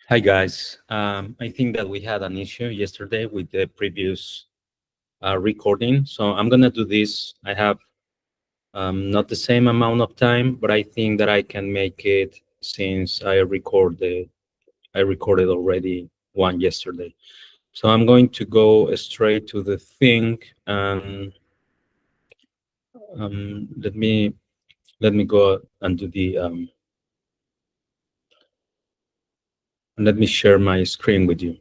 Hi guys. I think that we had an issue yesterday with the previous recording, so I'm gonna do this. I have not the same amount of time, but I think that I can make it since I recorded already one yesterday. So I'm going to go straight to the thing, and let me go and do the let me share my screen with you.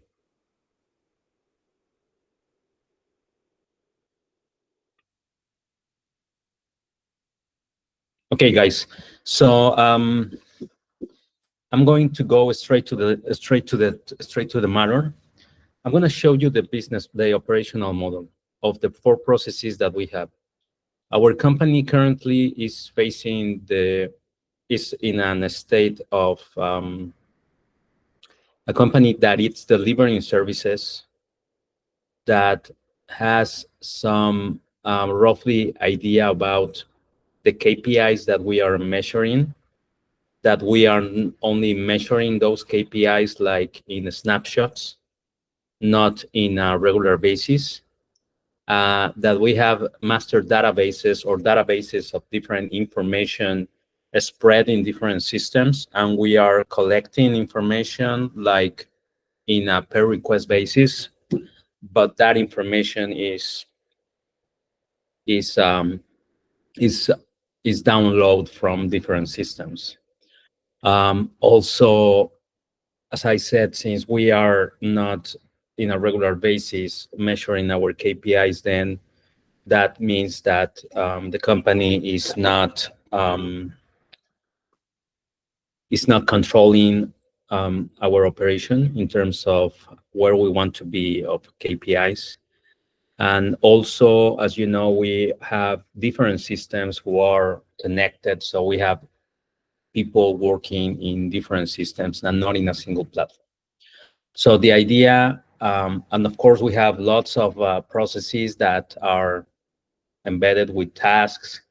Okay, guys. So I'm going to go straight to the matter. I'm going to show you the operational model of the four processes that we have. Our company currently is in a state of a company that it's delivering services that has some roughly idea about the KPIs that we are measuring, that we are only measuring those KPIs like in snapshots, not in a regular basis, that we have master databases or databases of different information spread in different systems, and we are collecting information like in a per request basis, but that information is um, is is download from different systems. Also, as I said, since we are not in a regular basis measuring our KPIs, then that means that the company is not controlling our operation in terms of where we want to be of KPIs. And also, as you know, we have different systems who are connected. So we have people working in different systems and not in a single platform. So the idea, and of course, we have lots of processes that are embedded with tasks,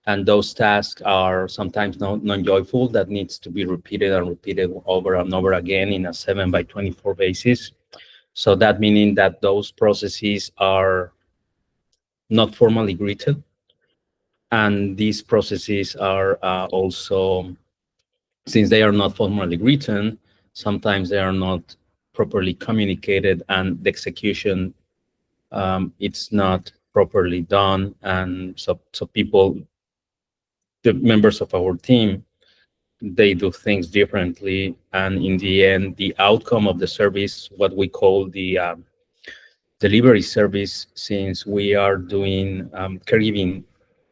and those tasks are sometimes non-joyful, that needs to be repeated and repeated over and over again in a 7/24 basis. So that meaning that those processes are not formally greeted, and these processes are also, since they are not formally written, sometimes they are not properly communicated, and the execution it's not properly done, and so people, the members of our team, they do things differently, and in the end, the outcome of the service, what we call the delivery service, since we are doing caregiving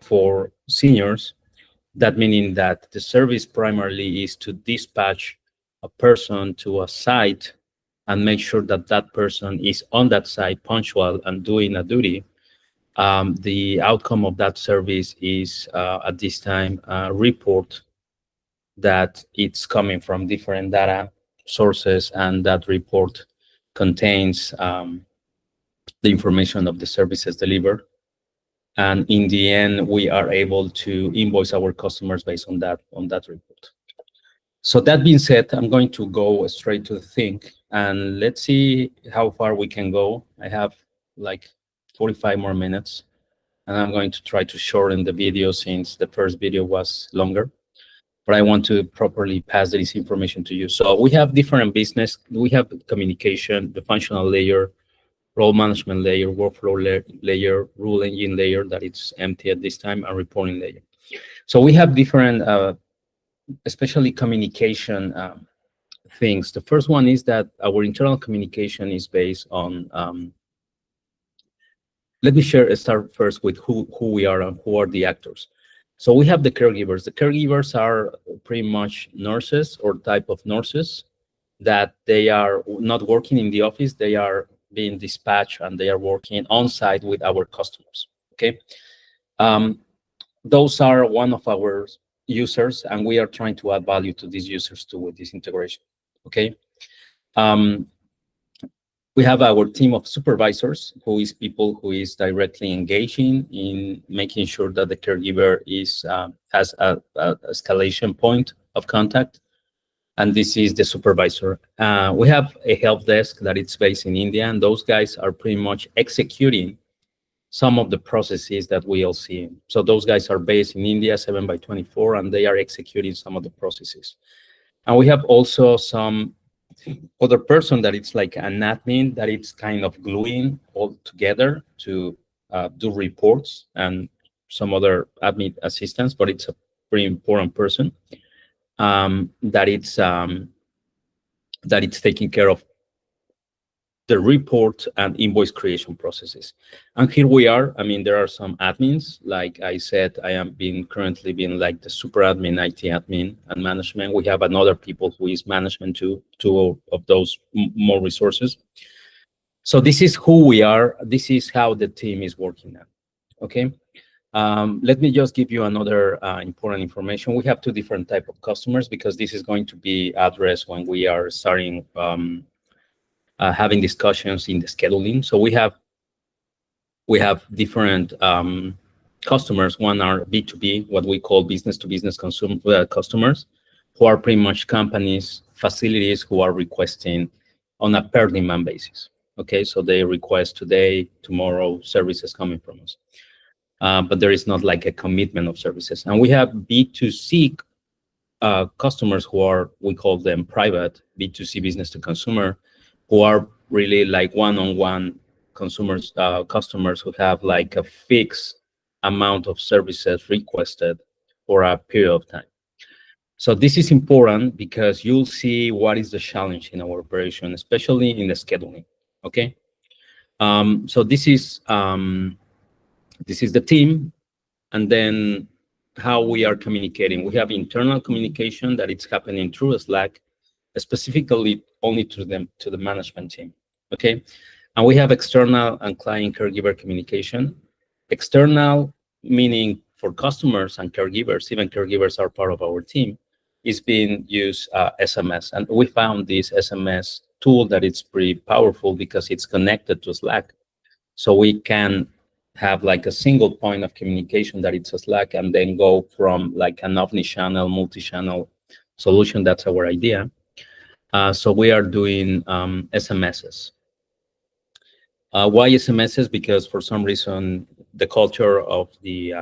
for seniors, that meaning that the service primarily is to dispatch a person to a site and make sure that that person is on that site punctual and doing a duty. The outcome of that service is at this time a report that it's coming from different data sources, and that report contains the information of the services delivered. And in the end, we are able to invoice our customers based on that report. So that being said, I'm going to go straight to the thing, and let's see how far we can go. I have like 45 more minutes, and I'm going to try to shorten the video since the first video was longer, but I want to properly pass this information to you. So we have different business. We have communication, the functional layer, role management layer, workflow layer, rule engine layer that it's empty at this time, and reporting layer. So we have different, especially communication things. The first one is that our internal communication is based on, let me start first with who we are and who are the actors. So we have the caregivers. The caregivers are pretty much nurses or type of nurses that they are not working in the office. They are being dispatched and they are working on site with our customers. Okay. Those are one of our users, and we are trying to add value to these users too with this integration. Okay. We have our team of supervisors, who is people who is directly engaging in making sure that the caregiver has a escalation point of contact. and this is the supervisor. We have a help desk that it's based in India, and those guys are pretty much executing some of the processes that we all see. So those guys are based in India, 7 by 24, and they are executing some of the processes. And we have also some other person that it's like an admin that it's kind of gluing all together to do reports and some other admin assistants, but it's a pretty important person that it's taking care of the report and invoice creation processes. And here we are. I mean, there are some admins. Like I said, I am currently being like the super admin, IT admin, and management. We have another people who is management too, two of those more resources. So this is who we are. This is how the team is working now. Okay. Let me just give you another important information. We have two different type of customers, because this is going to be addressed when we are starting having discussions in the scheduling. So we have different customers. One are B2B, what we call business to business customers, who are pretty much companies, facilities who are requesting on a per demand basis. Okay, so they request today, tomorrow, services coming from us. But there is not like a commitment of services. And we have B2C customers who are, we call them private, B2C, business to consumer, who are really like one-on-one consumers, customers who have like a fixed amount of services requested for a period of time. So this is important because you'll see what is the challenge in our operation, especially in the scheduling. Okay, so this is the team, and then how we are communicating. We have internal communication that it's happening through Slack, specifically only to the management team. Okay, and we have external and client caregiver communication. External meaning for customers and caregivers, even caregivers are part of our team, is being used SMS, and we found this SMS tool that it's pretty powerful because it's connected to Slack, so we can have like a single point of communication that it's a Slack, and then go from like an omni-channel, multi-channel solution. That's our idea. So we are doing SMSs. Why SMSs? Because for some reason, the culture of the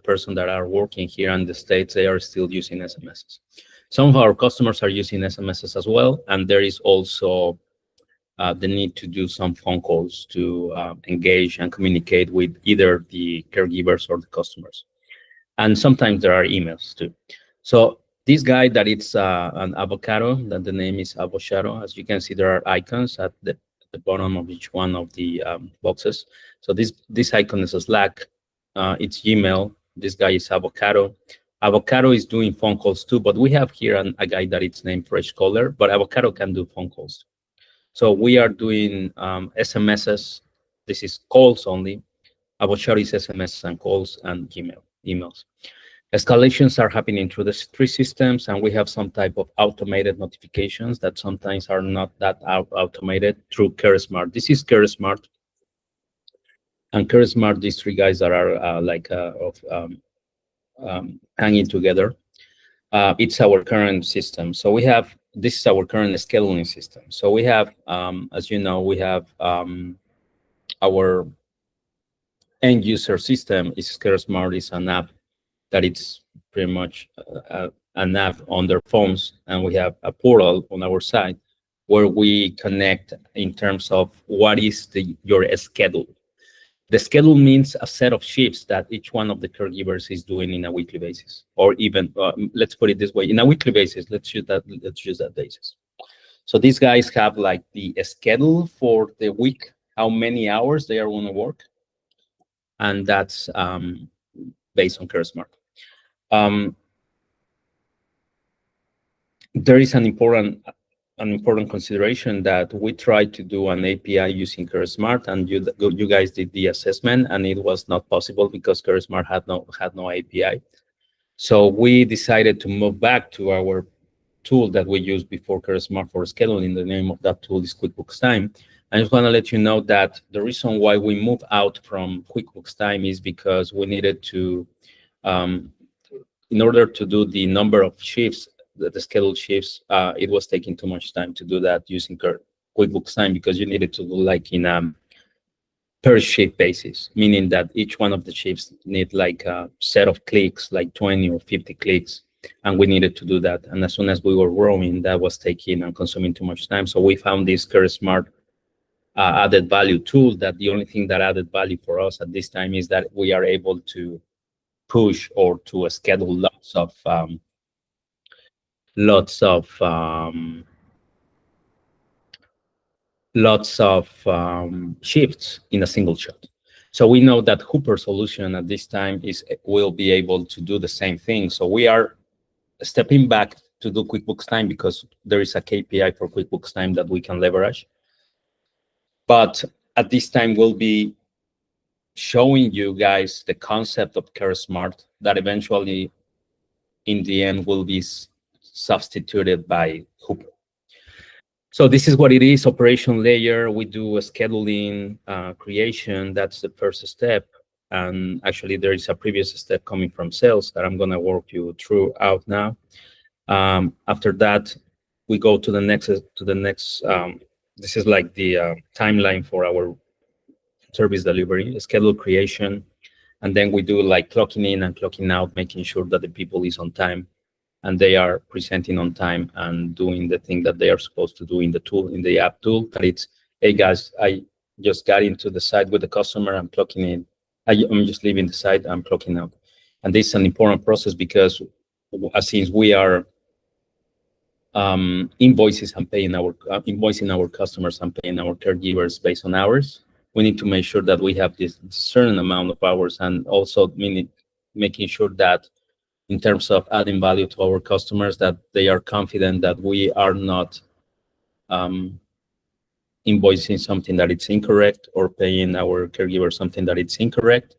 person that are working here in the States, they are still using SMSs. Some of our customers are using SMSs as well, and there is also the need to do some phone calls to engage and communicate with either the caregivers or the customers. And sometimes there are emails too. So this guy that it's an avocado, that the name is avocado. As you can see, there are icons at the bottom of each one of the boxes. So this icon is a Slack. It's Gmail. This guy is avocado. Avocado is doing phone calls too, but we have here a guy that it's named Fresh Caller, but avocado can do phone calls. So we are doing SMSs. This is calls only. Avocado is SMS and calls and emails. Escalations are happening through the three systems, and we have some type of automated notifications that sometimes are not that automated through KuraSmart. This is KuraSmart. And KuraSmart, these three guys that are hanging together. It's our current system. So we have, this is our current scheduling system. So we have, as you know, we have our end user system is KuraSmart. Is an app that it's pretty much an app on their phones, and we have a portal on our side where we connect in terms of what is your schedule. The schedule means a set of shifts that each one of the caregivers is doing in a weekly basis, or even let's put it this way, in a weekly basis. Let's use that basis. So these guys have like the schedule for the week, how many hours they are going to work, and that's based on KuraSmart. There is an important consideration that we tried to do an API using KuraSmart, and you guys did the assessment, and it was not possible because KuraSmart had no API. So we decided to move back to our tool that we used before KuraSmart for scheduling. The name of that tool is QuickBooks Time. I just want to let you know that the reason why we moved out from QuickBooks Time is because we needed to, in order to do the number of shifts, the scheduled shifts, it was taking too much time to do that using QuickBooks Time, because you needed to do like in per shift basis, meaning that each one of the shifts need like a set of clicks, like 20 or 50 clicks, and we needed to do that. And as soon as we were growing, that was taking and consuming too much time. So we found this KuraSmart added value tool, that the only thing that added value for us at this time is that we are able to push or to schedule lots of shifts in a single shot. So we know that Hooper solution at this time will be able to do the same thing. So we are stepping back to do QuickBooks Time because there is a KPI for QuickBooks Time that we can leverage. But at this time, we'll be showing you guys the concept of KuraSmart that eventually, in the end, will be substituted by Hooper. So this is what it is, operation layer. We do a scheduling creation. That's the first step. And actually, there is a previous step coming from sales that I'm going to walk you through out now. After that, we go to the next. This is like the timeline for our service delivery, schedule creation, and then we do like clocking in and clocking out, making sure that the people is on time and they are presenting on time and doing the thing that they are supposed to do in the tool, in the app tool. That it's, hey guys, I just got into the site with the customer, I'm clocking in. I'm just leaving the site, I'm clocking out. And this is an important process because since we are invoicing our customers and paying our caregivers based on hours, we need to make sure that we have this certain amount of hours, and also making sure that in terms of adding value to our customers, that they are confident that we are not invoicing something that it's incorrect or paying our caregiver something that it's incorrect,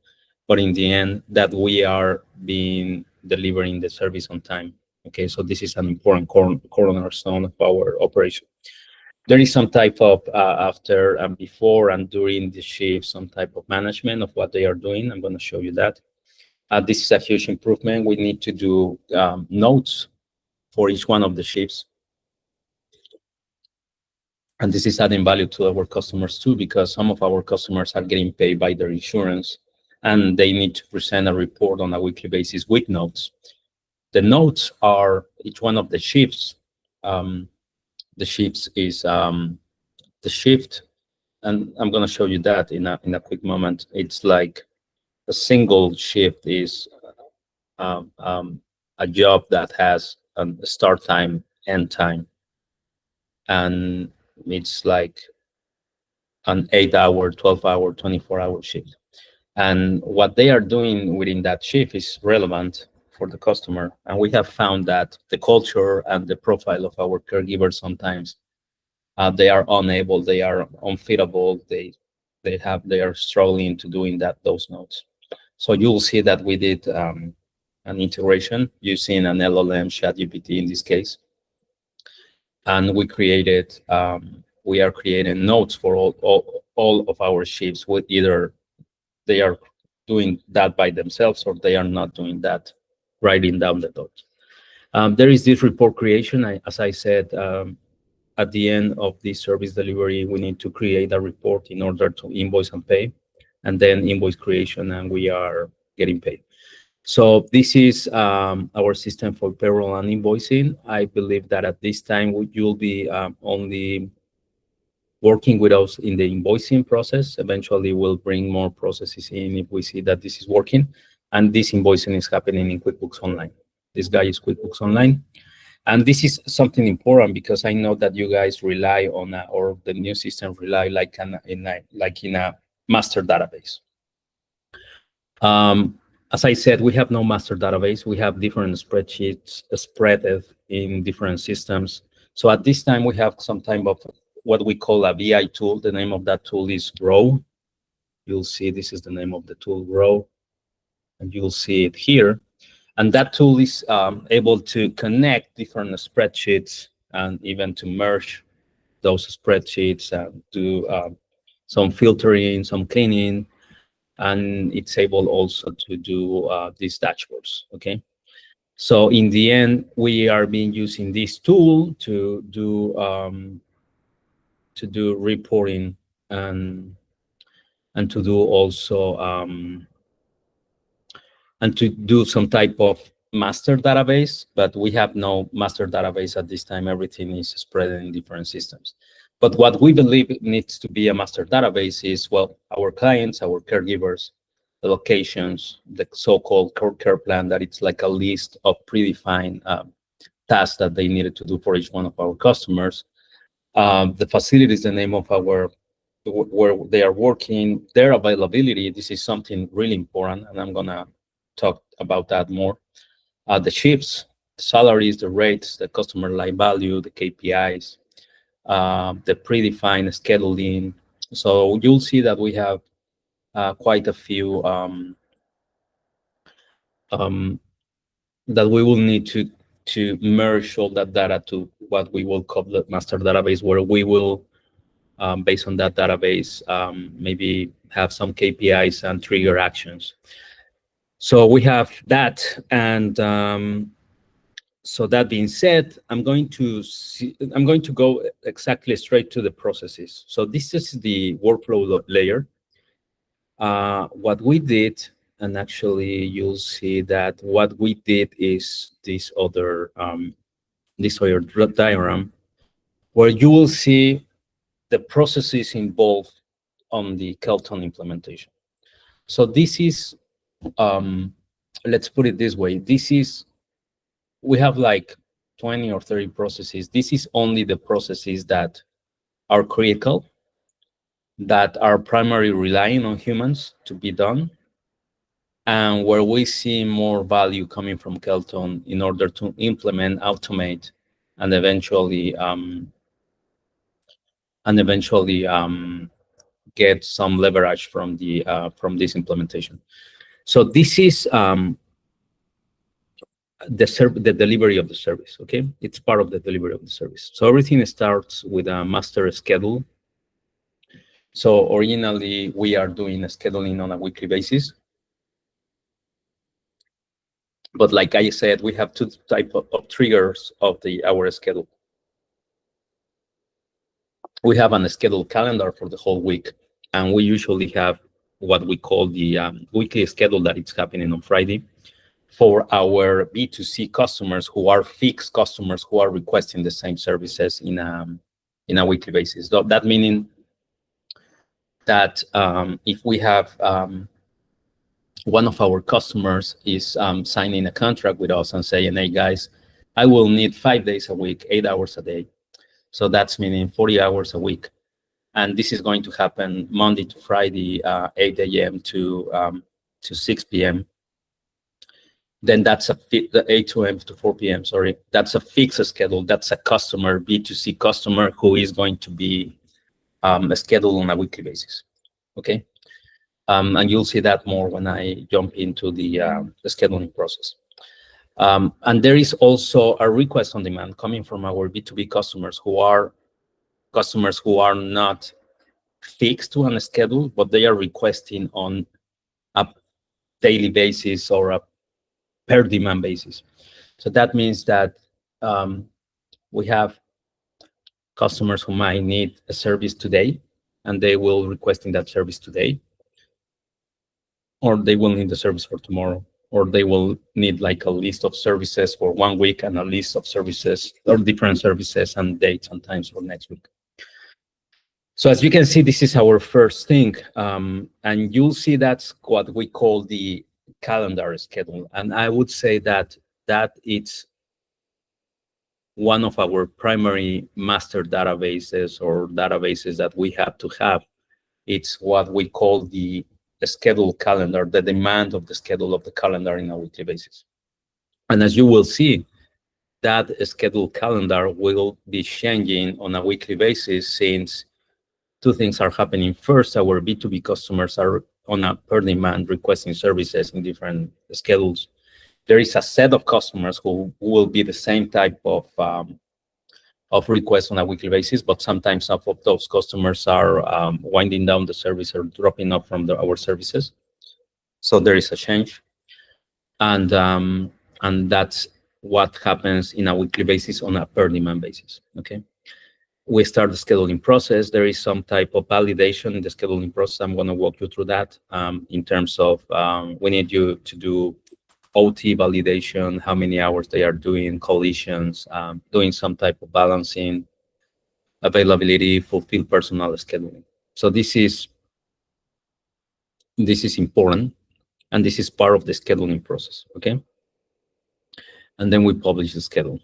but in the end that we are delivering the service on time. Okay, so this is an important cornerstone of our operation. There is some type of after and before and during the shift, some type of management of what they are doing. I'm going to show you that. This is a huge improvement. We need to do notes for each one of the shifts. And this is adding value to our customers too, because some of our customers are getting paid by their insurance and they need to present a report on a weekly basis with notes. The notes are each one of the shifts. The shifts is the shift, and I'm going to show you that in a quick moment. It's like a single shift is a job that has a start time, end time, and it's like an 8-hour, 12-hour, 24-hour shift. And what they are doing within that shift is relevant for the customer. And we have found that the culture and the profile of our caregivers sometimes they are unable, they are unfitable, they are struggling to doing those notes. So you'll see that we did an integration using an LLM, ChatGPT in this case, and we are creating notes for all of our shifts. With either they are doing that by themselves or they are not doing that, writing down the notes. There is this report creation. As I said, at the end of this service delivery, we need to create a report in order to invoice and pay, and then invoice creation, and we are getting paid. So this is our system for payroll and invoicing. I believe that at this time, you'll be only working with us in the invoicing process. Eventually, we'll bring more processes in if we see that this is working. And this invoicing is happening in QuickBooks Online. This guy is QuickBooks Online. And this is something important because I know that you guys rely on, or the new system rely like in a master database. As I said, we have no master database. We have different spreadsheets spread in different systems. So at this time, we have some type of what we call a VI tool. The name of that tool is Grow. You'll see this is the name of the tool, Grow, and you'll see it here. And that tool is able to connect different spreadsheets and even to merge those spreadsheets and do some filtering, some cleaning, and it's able also to do these dashboards, okay? So in the end, we are being using this tool to do reporting and to do also and to do some type of master database, but we have no master database at this time. Everything is spread in different systems. But what we believe needs to be a master database is, well, our clients, our caregivers, the locations, the so-called core care plan, that it's like a list of predefined tasks that they needed to do for each one of our customers. The facility is the name of our where they are working, their availability. This is something really important, and I'm gonna talk about that more. The shifts, salaries, the rates, the customer life value, the KPIs, the predefined scheduling. So you'll see that we have quite a few that we will need to merge all that data to what we will call the master database, where we will, based on that database, maybe have some KPIs and trigger actions. So we have that, and so that being said, I'm going to go exactly straight to the processes. So this is the workflow layer. What we did, and actually you'll see that what we did is this other diagram, where you will see the processes involved on the Kelton implementation. So this is, let's put it this way, we have like 20 or 30 processes. This is only the processes that are critical, that are primarily relying on humans to be done, and where we see more value coming from Kelton in order to implement, automate, and eventually get some leverage from this implementation. So this is the delivery of the service. Okay, it's part of the delivery of the service. So everything starts with a master schedule. So originally we are doing a scheduling on a weekly basis, but like I said, we have two type of triggers of our schedule. We have a scheduled calendar for the whole week, and we usually have what we call the weekly schedule, that it's happening on Friday, for our B2C customers who are fixed customers who are requesting the same services in a weekly basis. So that meaning that if we have one of our customers is signing a contract with us and saying, hey guys, I will need 5 days a week, 8 hours a day. So that's meaning 40 hours a week. And this is going to happen Monday to Friday, 8 a.m. to 6 p.m. Then that's the 8 a.m. to 4 p.m. Sorry, that's a fixed schedule. That's a customer, B2C customer, who is going to be scheduled on a weekly basis. Okay, and you'll see that more when I jump into the scheduling process. And there is also a request on demand coming from our B2B customers who are not fixed to a schedule, but they are requesting on a daily basis or a per demand basis. So that means that we have customers who might need a service today, and they will requesting that service today, or they will need the service for tomorrow, or they will need like a list of services for 1 week and a list of services or different services and dates and times for next week. So as you can see, this is our first thing, and you'll see that's what we call the calendar schedule. And I would say that it's one of our primary master databases, or databases that we have to have. It's what we call the schedule calendar, the demand of the schedule of the calendar in a weekly basis. And as you will see, that schedule calendar will be changing on a weekly basis, since two things are happening. First, our B2B customers are on a per demand requesting services in different schedules. There is a set of customers who will be the same type of requests on a weekly basis, but sometimes some of those customers are winding down the service or dropping off from our services. So there is a change. And and that's what happens in a weekly basis on a per demand basis. Okay, we start the scheduling process. There is some type of validation in the scheduling process. I'm going to walk you through that in terms of we need you to do OT validation, how many hours they are doing, collisions, doing some type of balancing, availability, fulfill personal scheduling. So this is important, and this is part of the scheduling process. Okay, and then we publish the schedule,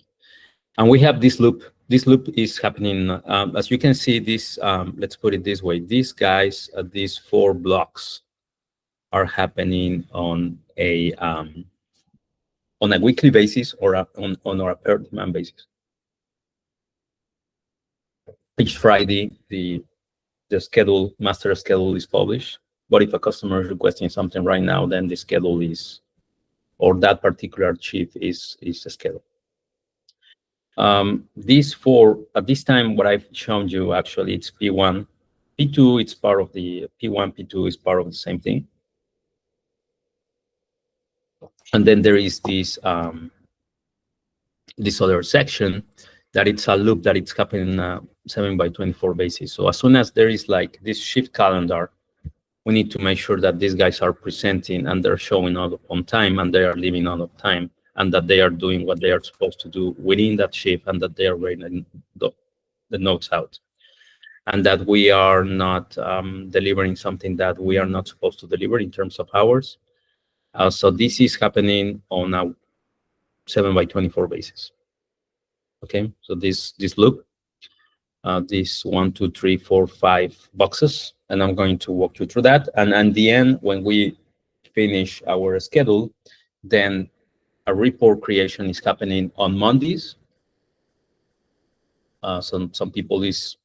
and we have this loop. This loop is happening, as you can see. This let's put it this way: these guys, these 4 blocks, are happening on a weekly basis or on a per demand basis. Each Friday, the schedule, master schedule, is published. But if a customer is requesting something right now, then the schedule is, or that particular chief is scheduled. These 4 at this time, what I've shown you actually, it's P1, P2. It's part of the P1, P2 is part of the same thing, and then there is this other section that it's a loop that it's happening 7/24 basis. So as soon as there is like this shift calendar, we need to make sure that these guys are presenting and they're showing up on time and they are leaving out of time, and that they are doing what they are supposed to do within that shift, and that they are writing the notes out, and that we are not delivering something that we are not supposed to deliver in terms of hours. So this is happening on a 7/24 basis. Okay, so this loop, these 1, 2, 3, 4, 5 boxes, and I'm going to walk you through that. And at the end, when we finish our schedule, then a report creation is happening on Mondays. Some people is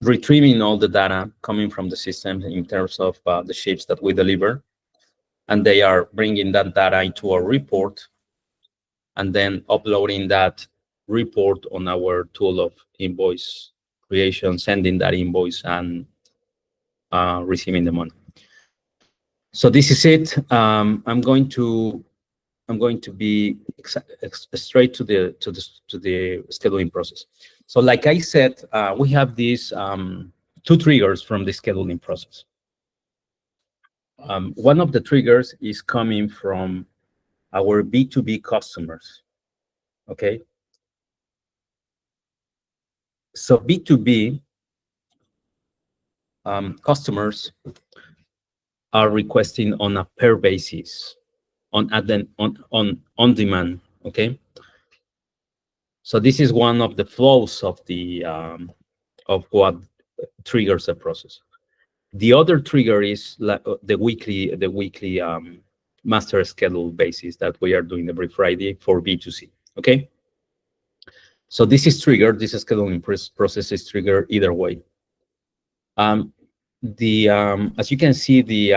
retrieving all the data coming from the system in terms of the shifts that we deliver, and they are bringing that data into a report and then uploading that report on our tool of invoice creation, sending that invoice, and receiving the money. So this is it. I'm going to be straight to the scheduling process. So like I said, we have these 2 triggers from the scheduling process. One of the triggers is coming from our B2B customers. Okay. So B2B customers are requesting on a per basis, on demand. Okay. So this is one of the flows of the of what triggers the process. The other trigger is the weekly master schedule basis that we are doing every Friday for B2C. Okay. So this is triggered. This scheduling process is triggered either way. As you can see, the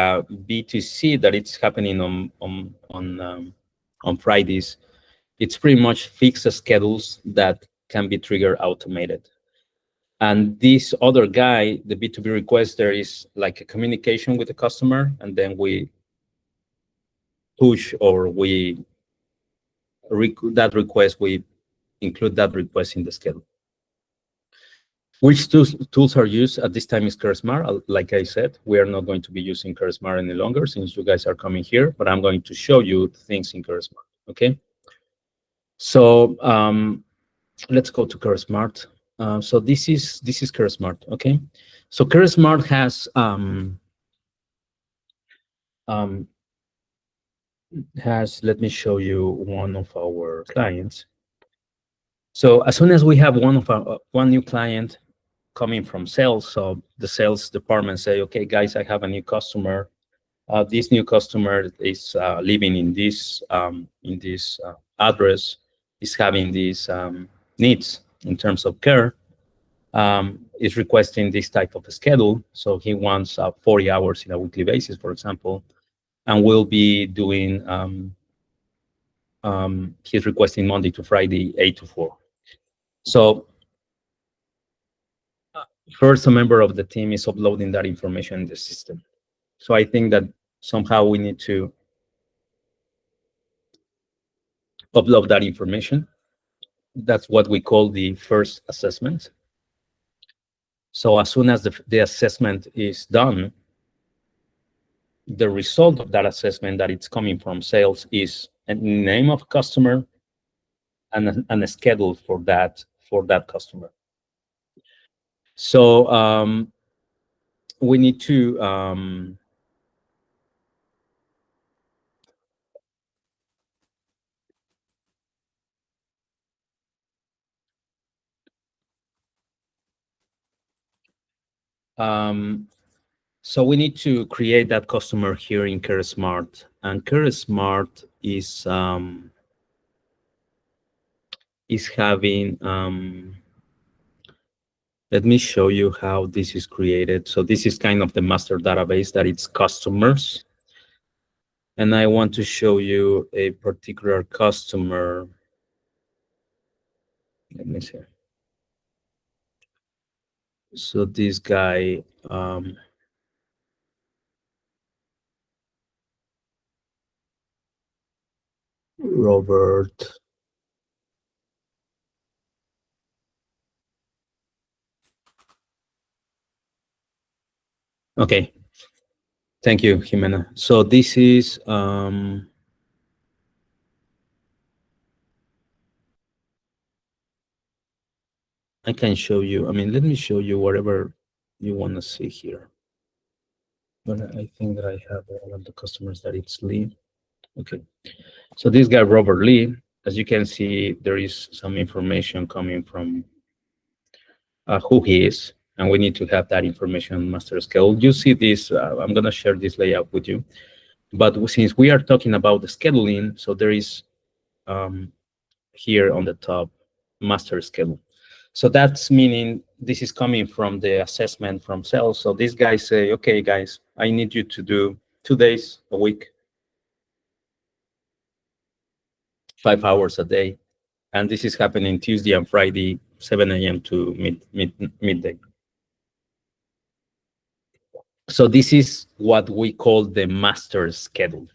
B2C that it's happening on Fridays, it's pretty much fixed schedules that can be triggered automated. And this other guy, the B2B request, there is like a communication with the customer, and then we push, or we that request, we include that request in the schedule. Which tools are used at this time is KuraSmart. Like I said, we are not going to be using KuraSmart any longer since you guys are coming here, but I'm going to show you things in KuraSmart. Okay. So let's go to KuraSmart. So this is KuraSmart. Okay. So KuraSmart has, let me show you one of our clients. So as soon as we have one new client coming from sales, so the sales department say, okay, guys, I have a new customer. This new customer is living in this address, is having these needs in terms of care, is requesting this type of a schedule. So he wants 40 hours in a weekly basis, for example, and we'll be doing, he's requesting Monday to Friday, 8 to 4. So first, a member of the team is uploading that information in the system. So I think that somehow we need to upload that information. That's what we call the first assessment. So as soon as the assessment is done, the result of that assessment that it's coming from sales is a name of customer and a schedule for that customer. So we need to so we need to create that customer here in KuraSmart, and KuraSmart is having let me show you how this is created. So this is kind of the master database that it's customers. And I want to show you a particular customer. Let me see. So this guy, Robert. Okay. Thank you, Jimena. So this is I can show you. I mean, let me show you whatever you want to see here. But I think that I have all of the customers that it's Lee. Okay. So this guy, Robert Lee, as you can see, there is some information coming from who he is, and we need to have that information master schedule. You see this, I'm going to share this layout with you. But since we are talking about the scheduling, so there is here on the top, master schedule. So that's meaning this is coming from the assessment from sales. So these guys say, okay, guys, I need you to do 2 days a week, 5 hours a day. And this is happening Tuesday and Friday, 7 a.m. to midday. So this is what we call the master schedule,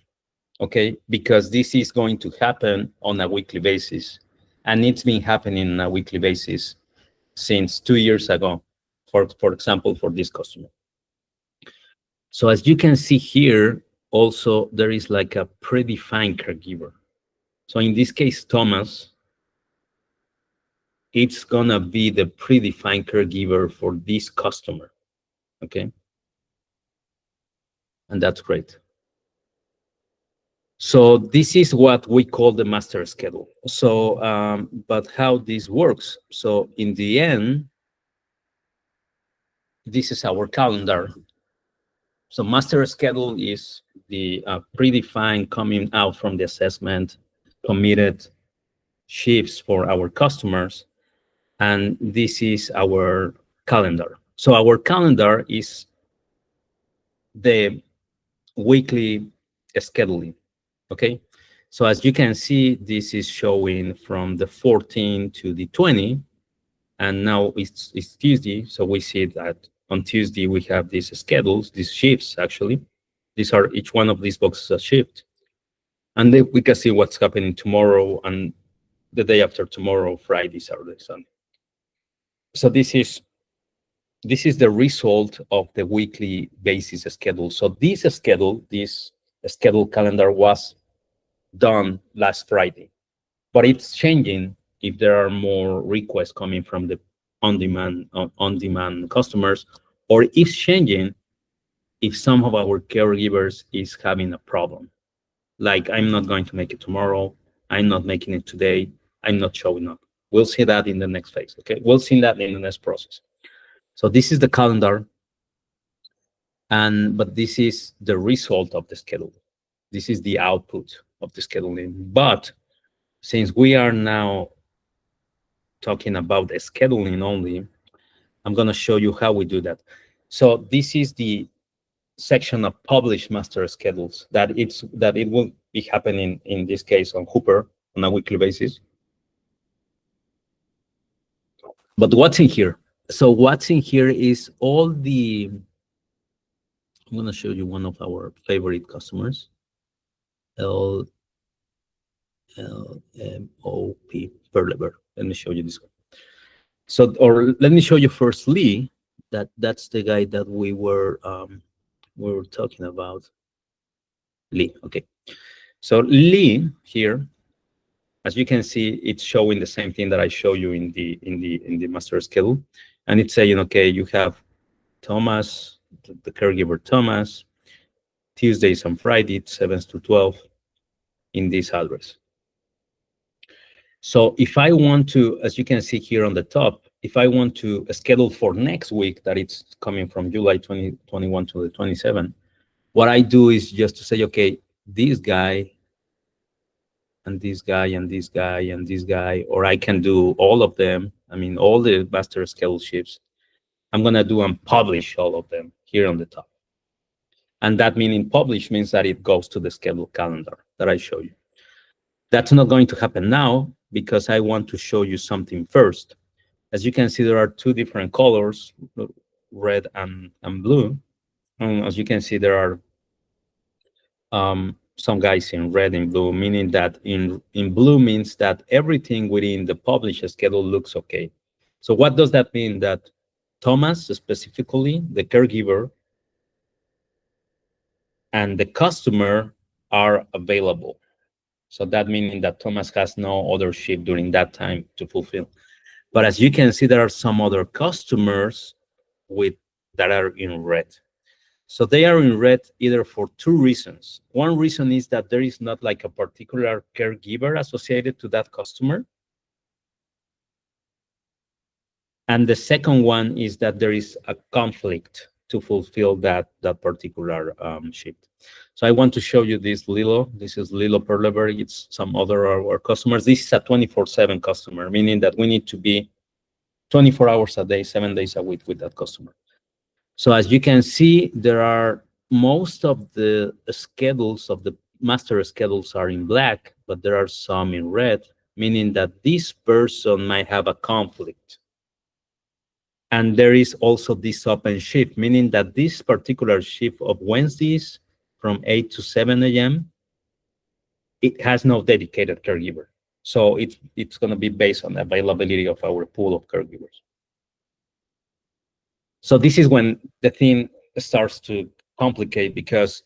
okay? Because this is going to happen on a weekly basis. And it's been happening on a weekly basis since 2 years ago, for example, for this customer. So as you can see here, also there is like a predefined caregiver. So in this case, Thomas, it's gonna be the predefined caregiver for this customer, okay? And that's great. So this is what we call the master schedule. So, but how this works? So in the end, this is our calendar. So master schedule is the predefined coming out from the assessment, committed shifts for our customers. And this is our calendar. So our calendar is the weekly scheduling, okay? So as you can see, this is showing from the 14 to the 20, and now it's Tuesday. So we see that on Tuesday, we have these schedules, these shifts, actually. These are, each one of these boxes a shift. And then we can see what's happening tomorrow and the day after tomorrow, Friday, Saturday, Sunday. So this is the result of the weekly basis schedule. So this schedule calendar was done last Friday, but it's changing if there are more requests coming from the on-demand customers, or it's changing if some of our caregivers is having a problem. Like, I'm not going to make it tomorrow, I'm not making it today, I'm not showing up. We'll see that in the next phase, okay? We'll see that in the next process. So this is the calendar, but this is the result of the schedule. This is the output of the scheduling. But since we are now talking about the scheduling only, I'm going to show you how we do that. So this is the section of published master schedules that it will be happening in this case on Hooper on a weekly basis. But what's in here? So what's in here is all the, I'm going to show you one of our favorite customers, LMOP per lever. Let me show you this one. So, or let me show you first Lee. That's the guy that we were talking about. Lee. Okay. So Lee here, as you can see, it's showing the same thing that I show you in the master schedule, and it's saying, okay, you have Thomas, the caregiver Thomas, Tuesdays and Fridays, 7 to 12, in this address. So if I want to, as you can see here on the top, if I want to schedule for next week, that it's coming from July 2021 to the 27th, what I do is just to say, okay, this guy and this guy and this guy and this guy, or I can do all of them. I mean, all the master schedule shifts. I'm going to do and publish all of them here on the top. And that meaning publish means that it goes to the schedule calendar that I show you. That's not going to happen now because I want to show you something first. As you can see, there are two different colors, red and blue. And as you can see, there are some guys in red and blue, meaning that in blue means that everything within the published schedule looks okay. So what does that mean? That Thomas, specifically the caregiver, and the customer are available. So that meaning that Thomas has no other shift during that time to fulfill. But as you can see, there are some other customers with that are in red. So they are in red either for two reasons. One reason is that there is not like a particular caregiver associated to that customer. And the second one is that there is a conflict to fulfill that particular shift. So I want to show you this Lilo. This is Lilo per lever. It's some other our customers. This is a 24/7 customer, meaning that we need to be 24 hours a day, 7 days a week with that customer. So as you can see, there are most of the schedules of the master schedules are in black, but there are some in red, meaning that this person might have a conflict. And there is also this open shift, meaning that this particular shift of Wednesdays from 8 to 7 a.m., it has no dedicated caregiver. So it's going to be based on the availability of our pool of caregivers. So this is when the thing starts to complicate, because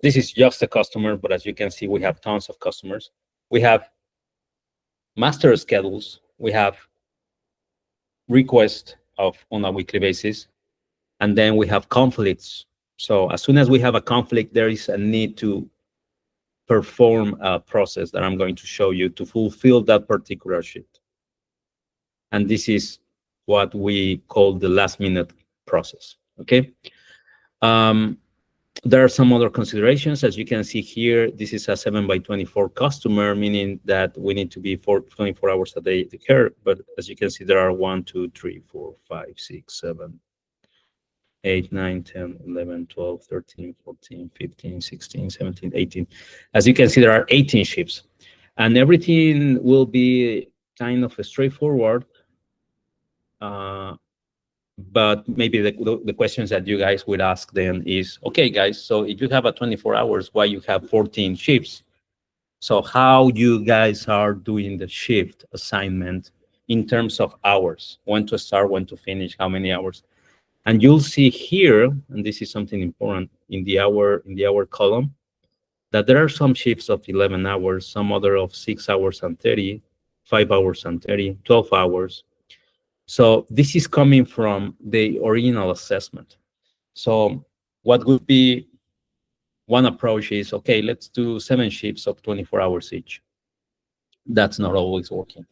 this is just a customer, but as you can see, we have tons of customers. We have master schedules. We have requests on a weekly basis, and then we have conflicts. So as soon as we have a conflict, there is a need to perform a process that I'm going to show you to fulfill that particular shift. And this is what we call the last minute process, okay? There are some other considerations. As you can see here, this is a 7/24 customer, meaning that we need to be 24 hours a day to care. But as you can see, there are 1, 2, 3, 4, 5, 6, 7, 8, 9, 10, 11, 12, 13, 14, 15, 16, 17, 18. As you can see, there are 18 shifts. And everything will be kind of straightforward. But maybe the questions that you guys would ask then is, okay, guys, so if you have a 24 hours, why you have 14 shifts? So how you guys are doing the shift assignment in terms of hours, when to start, when to finish, how many hours? And you'll see here, and this is something important in the hour column, that there are some shifts of 11 hours, some other of 6 hours and 30, 5 hours and 30, 12 hours. So this is coming from the original assessment. So what would be one approach is, okay, let's do 7 shifts of 24 hours each. That's not always working.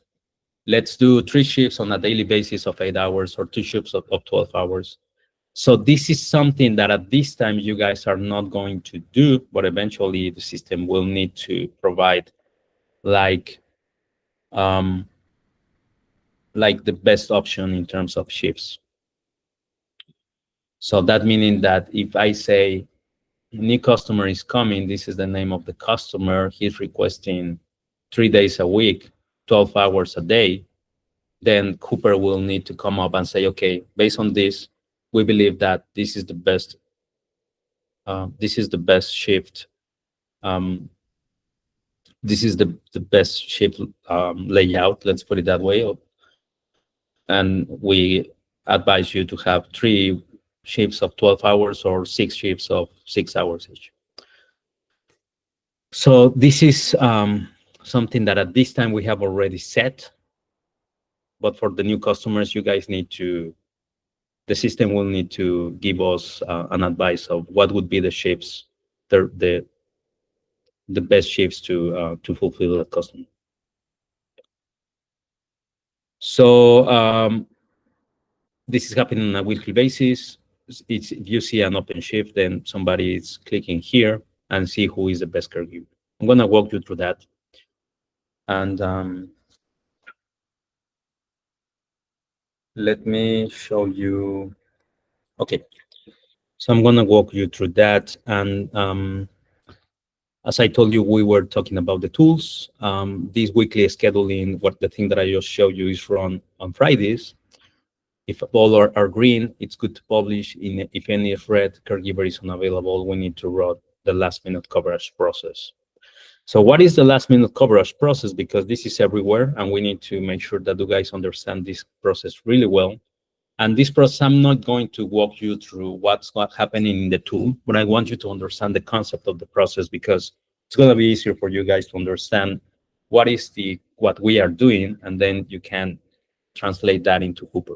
Let's do 3 shifts on a daily basis of 8 hours, or 2 shifts of 12 hours. So this is something that at this time you guys are not going to do, but eventually the system will need to provide like the best option in terms of shifts. So that meaning that if I say new customer is coming, this is the name of the customer, he's requesting 3 days a week, 12 hours a day, then Cooper will need to come up and say, okay, based on this, we believe that this is the best shift This is the best shift layout, let's put it that way. And we advise you to have 3 shifts of 12 hours or 6 shifts of 6 hours each. So this is something that at this time we have already set, but for the new customers, you guys need to, the system will need to give us an advice of what would be the shifts, the best shifts to fulfill that customer. So this is happening on a weekly basis. It's, if you see an open shift, then somebody is clicking here and see who is the best caregiver. I'm going to walk you through that. And let me show you. Okay, so I'm going to walk you through that. And as I told you, we were talking about the tools. This weekly scheduling, what the thing that I just showed you is run on Fridays. If all are green, it's good to publish. If any is red, caregiver is unavailable, we need to run the last minute coverage process. So what is the last minute coverage process? Because this is everywhere, and we need to make sure that you guys understand this process really well. And this process, I'm not going to walk you through what's happening in the tool, but I want you to understand the concept of the process, because it's going to be easier for you guys to understand what we are doing, and then you can translate that into Hooper.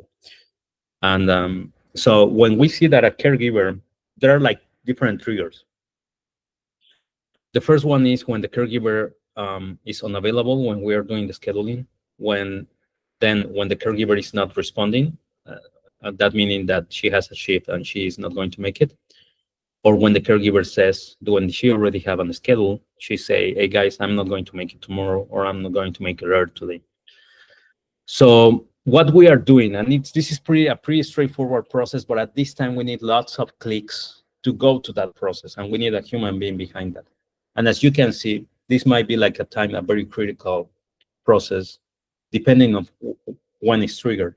And so when we see that a caregiver, there are like different triggers. The first one is when the caregiver is unavailable when we are doing the scheduling. When the caregiver is not responding, that meaning that she has a shift and she is not going to make it. Or when the caregiver says, when she already have on the schedule, she say, "Hey guys, I'm not going to make it tomorrow," or "I'm not going to make it early today." So what we are doing, and this is a pretty straightforward process, but at this time we need lots of clicks to go to that process, and we need a human being behind that. And as you can see, this might be like a very critical process, depending on when it's triggered.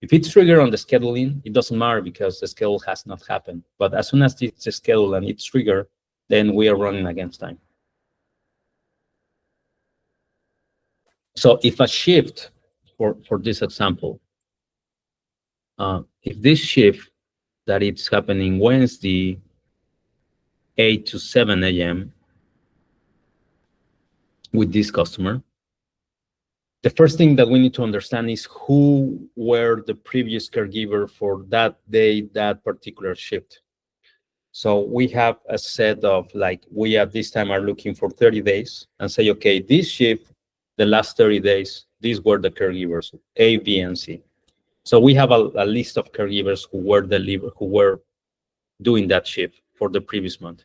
If it's triggered on the scheduling, it doesn't matter because the schedule has not happened. But as soon as it's a schedule and it's triggered, then we are running against time. So if a shift, for this example, if this shift that it's happening Wednesday, 8 to 7 a.m. with this customer, the first thing that we need to understand is who were the previous caregiver for that day, that particular shift. So we have a set of, like, we at this time are looking for 30 days and say, okay, this shift, the last 30 days, these were the caregivers, A, B, and C. So we have a list of caregivers who were doing that shift for the previous month.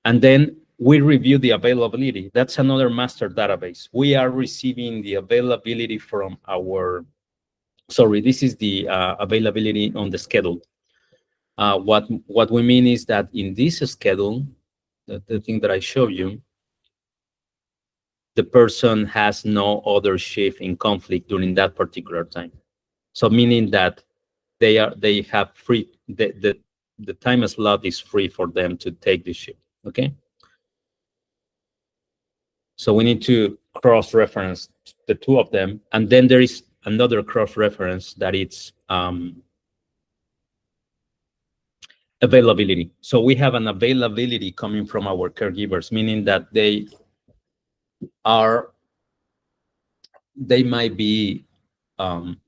And then we review the availability. That's another master database. We are receiving the availability from this is the availability on the schedule. What we mean is that in this schedule, the thing that I show you, the person has no other shift in conflict during that particular time. So meaning that they have free, the time slot is free for them to take this shift. Okay. So we need to cross-reference the two of them, and then there is another cross-reference that it's availability. So we have an availability coming from our caregivers, meaning that they might be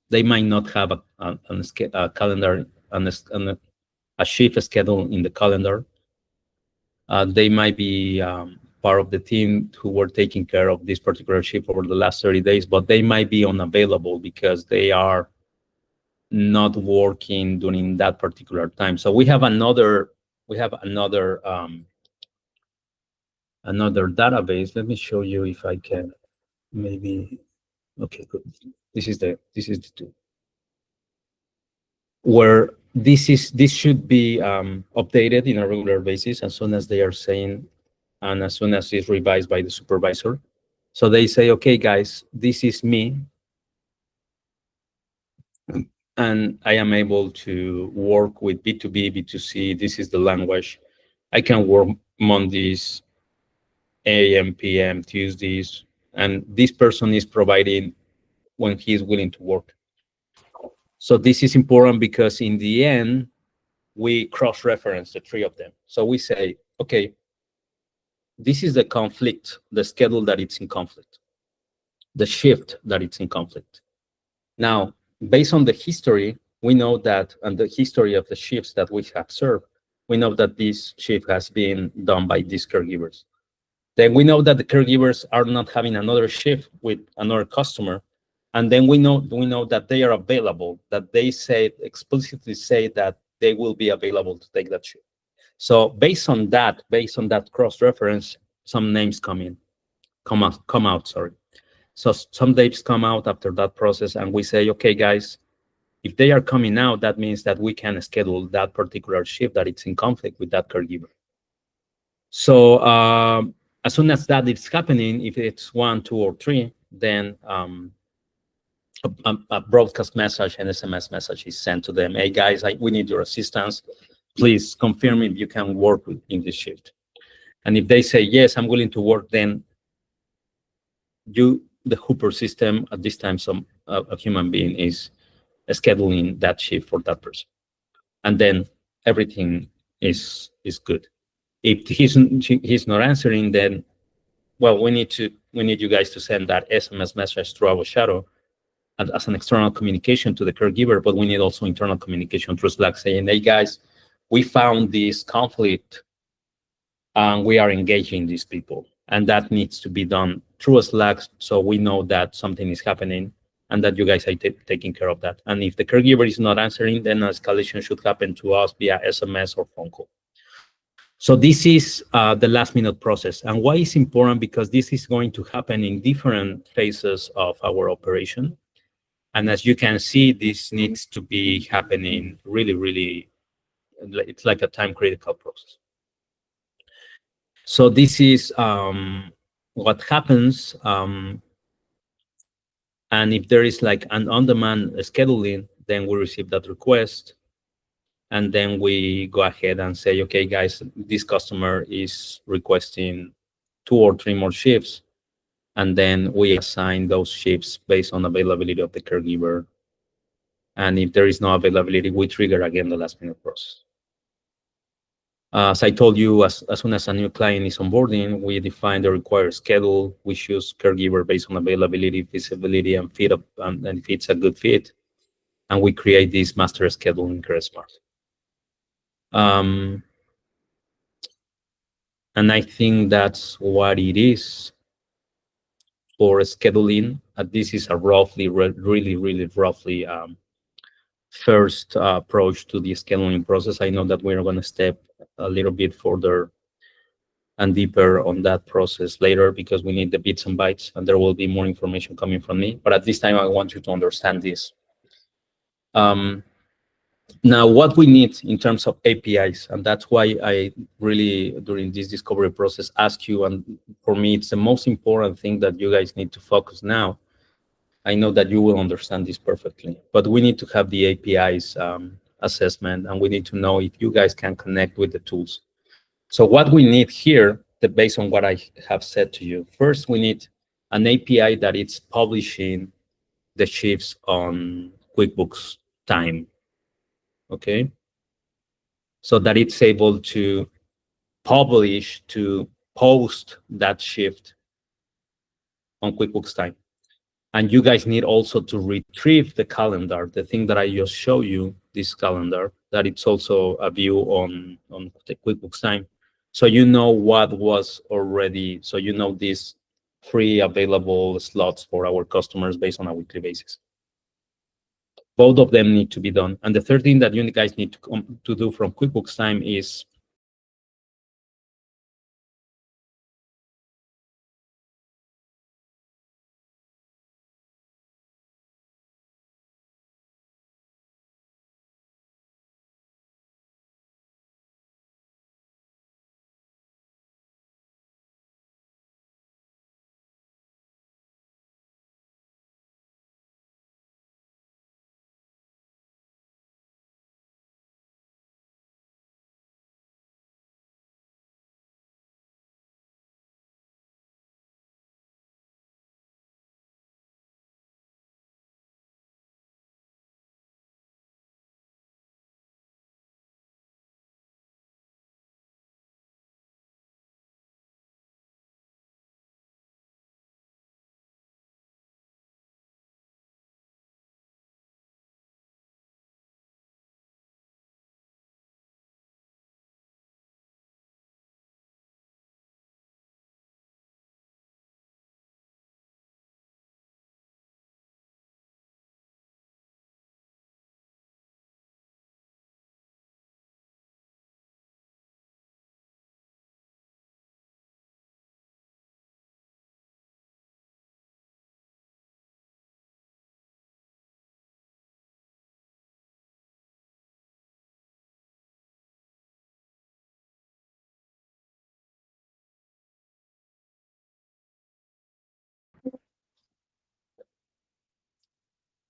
they might not have a calendar, a shift schedule in the calendar. They might be part of the team who were taking care of this particular shift over the last 30 days, but they might be unavailable because they are not working during that particular time. So we have another database. Let me show you if I can maybe. Okay, good. This is the tool where this should be updated in a regular basis as soon as they are saying, and as soon as it's revised by the supervisor. So they say, okay, guys, this is me, and I am able to work with B2B, B2C. This is the language. I can work Mondays AM, PM, Tuesdays, and this person is providing when he is willing to work. So this is important because in the end, we cross-reference the three of them. So we say, okay, this is the conflict, the schedule that it's in conflict, the shift that it's in conflict. Now, based on the history, we know that, and the history of the shifts that we have served, we know that this shift has been done by these caregivers. Then we know that the caregivers are not having another shift with another customer. And then we know that they are available, that they say explicitly say that they will be available to take that shift. So based on that cross-reference, some names come out, sorry. So some dates come out after that process, and we say, okay, guys, if they are coming out, that means that we can schedule that particular shift that it's in conflict with that caregiver. So as soon as that is happening, if it's 1, 2, or 3, then a broadcast message, an SMS message is sent to them. Hey guys, we need your assistance. Please confirm if you can work in this shift. And if they say yes, I'm willing to work, then the Hooper system at this time, a human being is scheduling that shift for that person, and then everything is good. If he's not answering, then well, we need you guys to send that SMS message through our shadow as an external communication to the caregiver, but we need also internal communication through Slack saying, hey guys, we found this conflict and we are engaging these people. And that needs to be done through a Slack so we know that something is happening and that you guys are taking care of that. And if the caregiver is not answering, then escalation should happen to us via SMS or phone call. So this is the last minute process. And why is important? Because this is going to happen in different phases of our operation. And as you can see, this needs to be happening really, it's like a time critical process. So this is what happens. And if there is like an on-demand scheduling, then we receive that request. And then we go ahead and say, okay, guys, this customer is requesting 2 or 3 more shifts. And then we assign those shifts based on availability of the caregiver. And if there is no availability, we trigger again the last minute process. As I told you, as soon as a new client is onboarding, we define the required schedule. We choose caregiver based on availability, feasibility, and fit up, and if it's a good fit. And we create this master schedule in KuraSmart. And I think that's what it is for scheduling. This is a really roughly first approach to the scheduling process. I know that we're going to step a little bit further and deeper on that process later because we need the bits and bytes, and there will be more information coming from me. But at this time, I want you to understand this. Now, what we need in terms of APIs, and that's why I really, during this discovery process, ask you, and for me, it's the most important thing that you guys need to focus now. I know that you will understand this perfectly, but we need to have the APIs assessment, and we need to know if you guys can connect with the tools. So what we need here, based on what I have said to you, first, we need an API that it's publishing the shifts on QuickBooks Time, okay? So that it's able to publish, to post that shift on QuickBooks Time. And you guys need also to retrieve the calendar, the thing that I just showed you, this calendar, that it's also a view on the QuickBooks Time. So you know what was already, so you know these free available slots for our customers based on a weekly basis. Both of them need to be done. And the third thing that you guys need to do from QuickBooks Time is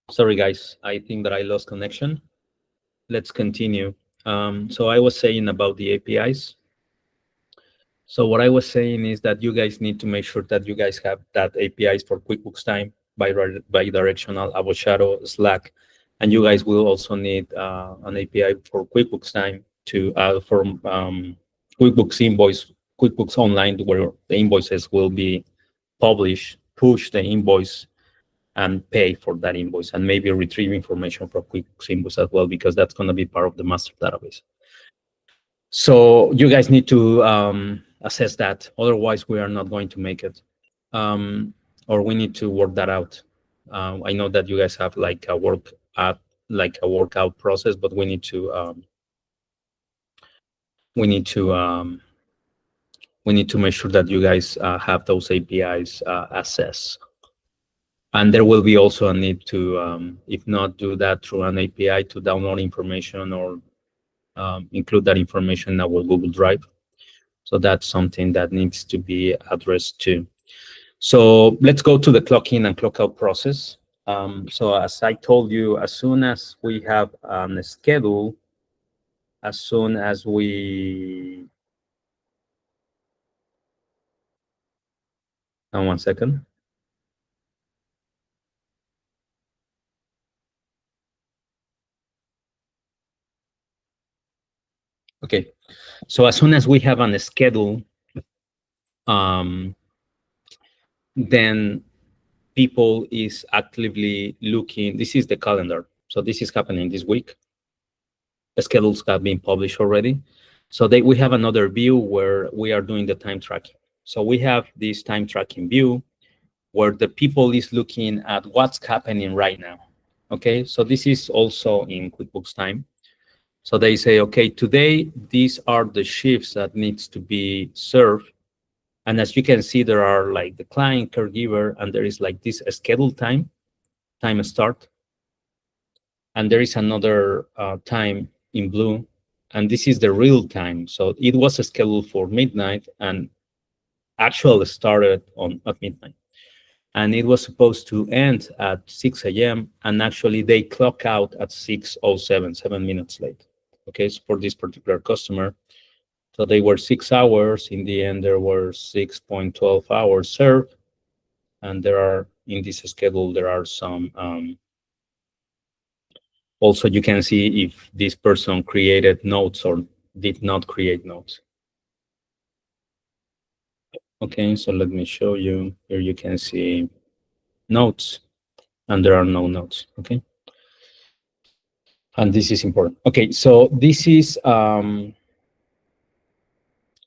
Sorry, guys. I think that I lost connection. Let's continue. So I was saying about the APIs. So what I was saying is that you guys need to make sure that you guys have that APIs for QuickBooks Time, bi-directional, Avocado, Slack, and you guys will also need an API for QuickBooks Time to for QuickBooks Invoice, QuickBooks Online, where the invoices will be published, push the invoice, and pay for that invoice, and maybe retrieve information from QuickBooks Invoice as well, because that's going to be part of the master database. So you guys need to assess that. Otherwise, we are not going to make it, or we need to work that out. I know that you guys have like a workout process, but we need to make sure that you guys have those APIs assessed. And there will be also a need to, if not do that through an API, to download information or include that information in our Google Drive. So that's something that needs to be addressed too. So let's go to the clock in and clock out process. So as I told you, as soon as we have a schedule, as soon as we, one second. Okay, so as soon as we have a schedule, then people is actively looking. This is the calendar. So this is happening this week. The schedules have been published already. So we have another view where we are doing the time tracking. So we have this time tracking view where the people is looking at what's happening right now. Okay, so this is also in QuickBooks Time. So they say, okay, today, these are the shifts that needs to be served. And as you can see, there are like the client, caregiver, and there is like this scheduled time start. And there is another time in blue, and this is the real time. So it was scheduled for midnight and actually started at midnight. And it was supposed to end at 6 a.m. and actually they clock out at 6:07, 7 minutes late. Okay, so for this particular customer. So they were 6 hours. In the end, there were 6.12 hours served. And there are, in this schedule, there are some, also you can see if this person created notes or did not create notes. Okay, so let me show you. Here you can see notes, and there are no notes, okay? And this is important. Okay, so this is, and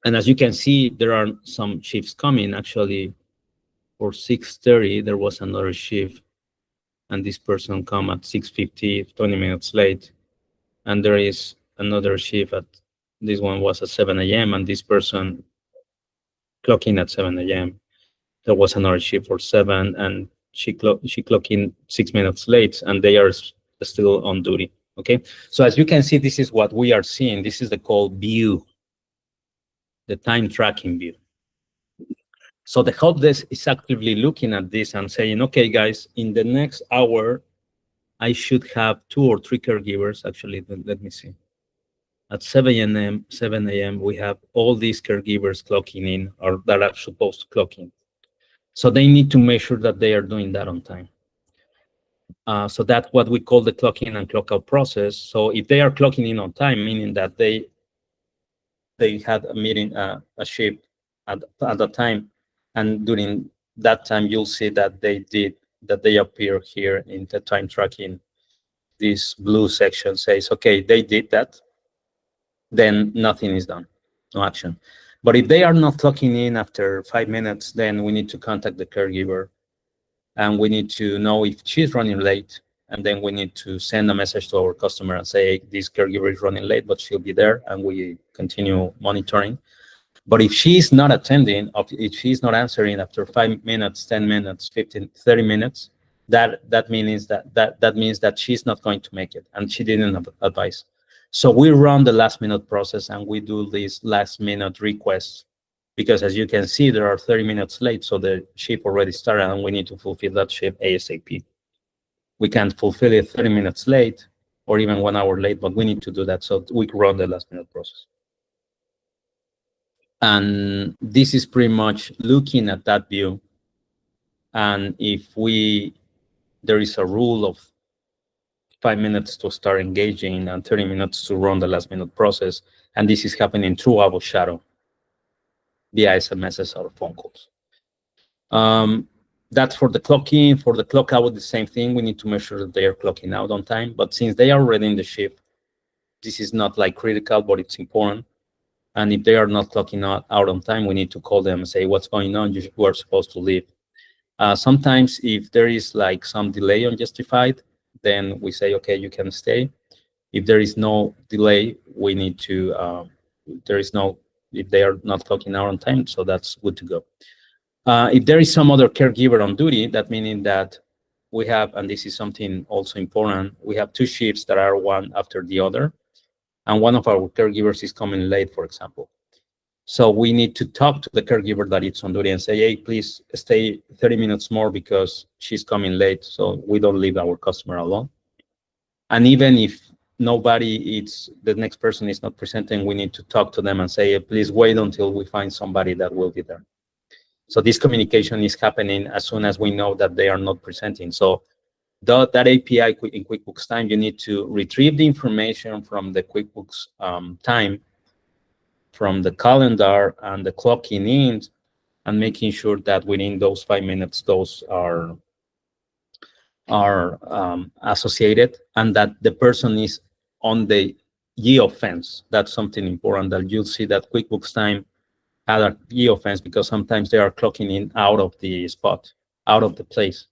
as you can see, there are some shifts coming. Actually, for 6:30, there was another shift, and this person come at 6:50, 20 minutes late. And there is another shift at, this one was at 7 a.m., and this person clocked in at 7 a.m. There was another shift for 7, and she clocked in 6 minutes late, and they are still on duty. Okay, so as you can see, this is what we are seeing. This is the called view, the time tracking view. So the help desk is actively looking at this and saying, okay, guys, in the next hour, I should have 2 or 3 caregivers. Actually, let me see. At 7 a.m., we have all these caregivers clocking in, or that are supposed to clock in. So they need to make sure that they are doing that on time. So that's what we call the clock in and clock out process. So if they are clocking in on time, meaning that they had a meeting, a shift at the time, and during that time, you'll see that they appear here in the time tracking. This blue section says, okay, they did that, then nothing is done, no action. But if they are not clocking in after 5 minutes, then we need to contact the caregiver, and we need to know if she's running late, and then we need to send a message to our customer and say, this caregiver is running late, but she'll be there, and we continue monitoring. But if she's not attending, if she's not answering after 5 minutes, 10 minutes, 15, 30 minutes, that means that she's not going to make it, and she didn't advise. So we run the last minute process, and we do these last minute requests, because as you can see, there are 30 minutes late, so the shift already started, and we need to fulfill that shift ASAP. We can fulfill it 30 minutes late or even 1 hour late, but we need to do that so we can run the last minute process. And this is pretty much looking at that view. And if there is a rule of 5 minutes to start engaging and 30 minutes to run the last minute process, and this is happening through our shadow via SMSs or phone calls. That's for the clock in. For the clock out, the same thing. We need to make sure that they are clocking out on time. But since they are already in the shift, this is not like critical, but it's important. And if they are not clocking out on time, we need to call them and say, what's going on? You are supposed to leave. Sometimes if there is like some delay unjustified, then we say, okay, you can stay. If there is no delay, we need to, if they are not clocking out on time, so that's good to go. If there is some other caregiver on duty, that meaning that we have, and this is something also important, we have 2 shifts that are one after the other, and one of our caregivers is coming late, for example. So we need to talk to the caregiver that is on duty and say, hey, please stay 30 minutes more because she's coming late, so we don't leave our customer alone. And even if the next person is not presenting, we need to talk to them and say, please wait until we find somebody that will be there. So this communication is happening as soon as we know that they are not presenting. So that API in QuickBooks Time, you need to retrieve the information from the QuickBooks Time, from the calendar and the clocking in, and making sure that within those 5 minutes, those are associated, and that the person is on the geofence. That's something important, that you'll see that QuickBooks Time had a geofence because sometimes they are clocking in out of the spot, out of the place,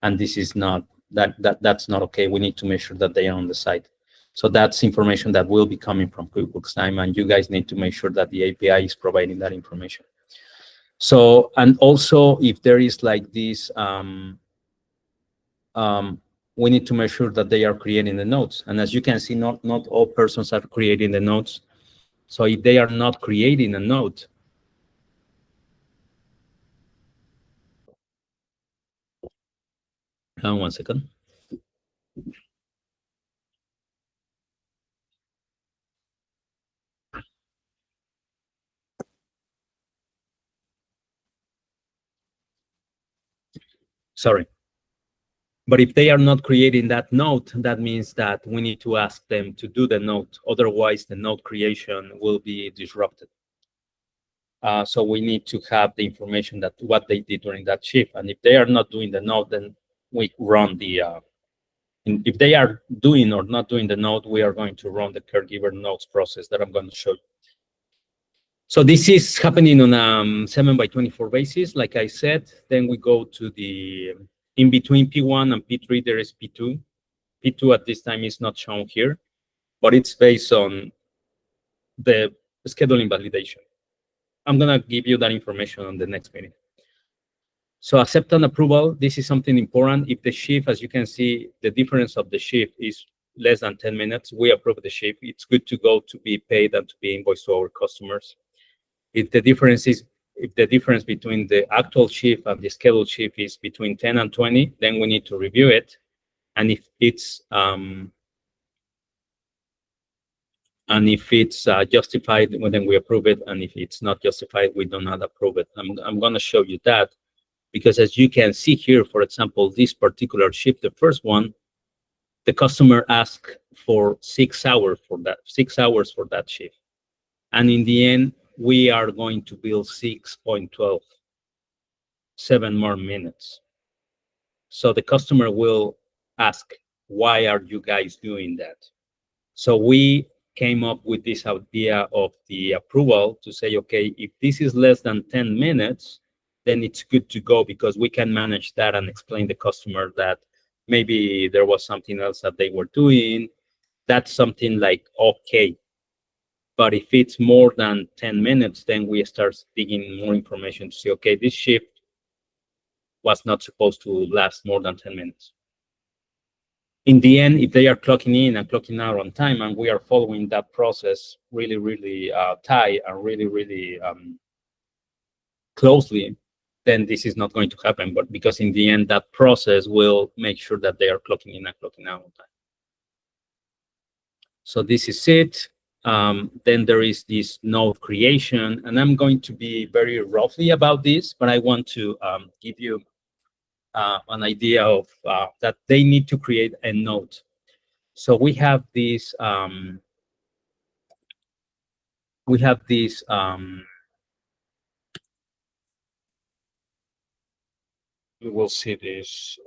and this is not that's not okay. We need to make sure that they are on the site. So that's information that will be coming from QuickBooks Time, and you guys need to make sure that the API is providing that information. So, and also if there is like this, we need to make sure that they are creating the notes. And as you can see, not all persons are creating the notes. So if they are not creating a note, one second. Sorry. But if they are not creating that note, that means that we need to ask them to do the note. Otherwise, the note creation will be disrupted. So we need to have the information that what they did during that shift. And if they are not doing the note, then we run the, if they are doing or not doing the note, we are going to run the caregiver notes process that I'm going to show you. So this is happening on a 7x24 basis, like I said. Then we go to the, in between P1 and P3, there is P2. P2 at this time is not shown here, but it's based on the scheduling validation. I'm going to give you that information on the next meeting. So accept and approval, this is something important. If the shift, as you can see, the difference of the shift is less than 10 minutes, we approve the shift. It's good to go to be paid and to be invoiced to our customers. If the difference between the actual shift and the scheduled shift is between 10 and 20, then we need to review it. And if it's justified, well, then we approve it. And if it's not justified, we do not approve it. I'm going to show you that, because as you can see here, for example, this particular shift, the first one, the customer asked for 6 hours for that shift. And in the end, we are going to bill 6.12, 7 more minutes. So the customer will ask, why are you guys doing that? So we came up with this idea of the approval to say, okay, if this is less than 10 minutes, then it's good to go, because we can manage that and explain the customer that maybe there was something else that they were doing. That's something like, okay. But if it's more than 10 minutes, then we start digging more information to say, okay, this shift was not supposed to last more than 10 minutes. In the end, if they are clocking in and clocking out on time, and we are following that process really, really tight and really, really closely, then this is not going to happen. But because in the end, that process will make sure that they are clocking in and clocking out on time. So this is it. Then there is this node creation, and I'm going to be very roughly about this, but I want to give you an idea of that they need to create a node. So we have this. We will see this.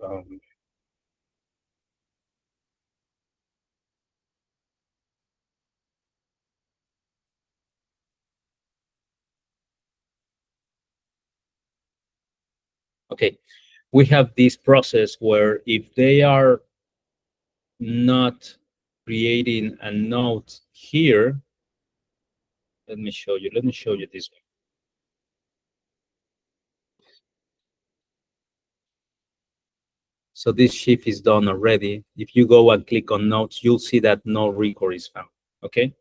Okay, we have this process where if they are not creating a node here, let me show you this one. So this shift is done already. If you go and click on notes, you'll see that no record is found. Okay.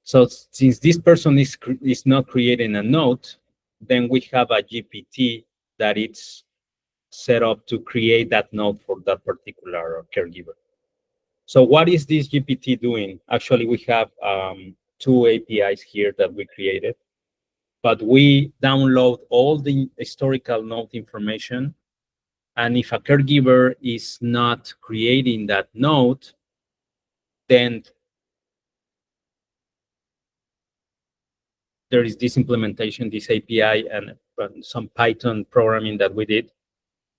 So since this person is not creating a note, then we have a GPT that it's set up to create that note for that particular caregiver. So what is this GPT doing? Actually, we have two APIs here that we created, but we download all the historical note information. And if a caregiver is not creating that note, then there is this implementation, this API, and some Python programming that we did.